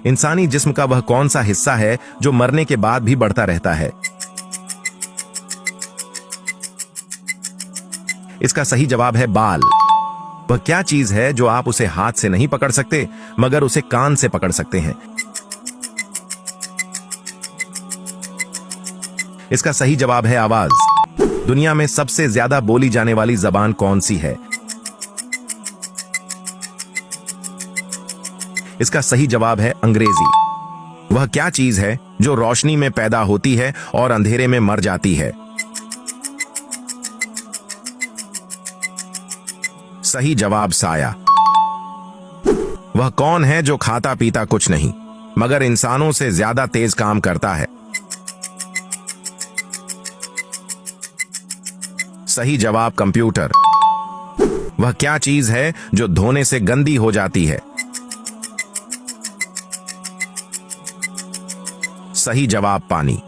इंसानी जिस्म का वह कौन सा हिस्सा है जो मरने के बाद भी बढ़ता रहता है? इसका सही जवाब है बाल। वह क्या चीज है जो आप उसे हाथ से नहीं पकड़ सकते मगर उसे कान से पकड़ सकते हैं? इसका सही जवाब है आवाज। दुनिया में सबसे ज्यादा बोली जाने वाली जबान कौन सी है? इसका सही जवाब है अंग्रेजी। वह क्या चीज है जो रोशनी में पैदा होती है और अंधेरे में मर जाती है? सही जवाब साया। वह कौन है जो खाता पीता कुछ नहीं मगर इंसानों से ज्यादा तेज काम करता है? सही जवाब कंप्यूटर। वह क्या चीज है जो धोने से गंदी हो जाती है? सही जवाब पानी।